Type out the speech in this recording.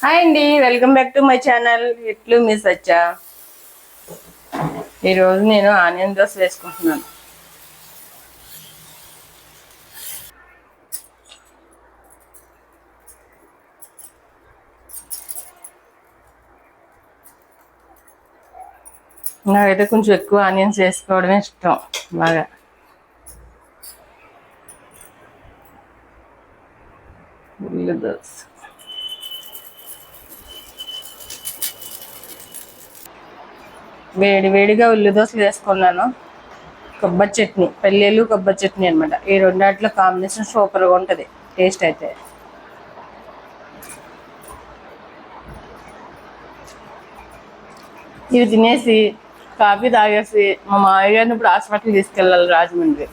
Hi అండి, welcome back to my channel. ఇట్లు miss వచ్చా. ఈరోజు నేను ఆనియన్ దోశ వేసుకుంటున్నాను. నాకైతే కొంచెం ఎక్కువ ఆనియన్స్ వేసుకోవడమే ఇష్టం బాగా. ఉల్లి దోశ వేడిగా ఉల్లి దోశలు వేసుకున్నాను. కొబ్బరి చట్నీ, పల్లీలు కొబ్బరి చట్నీ అనమాట. ఈ రెండాటిలో కాంబినేషన్ సూపర్గా ఉంటుంది టేస్ట్ అయితే. ఇవి తినేసి కాఫీ తాగేసి మా మామయ్య గారిని ఇప్పుడు హాస్పిటల్ తీసుకెళ్ళాలి రాజమండ్రి.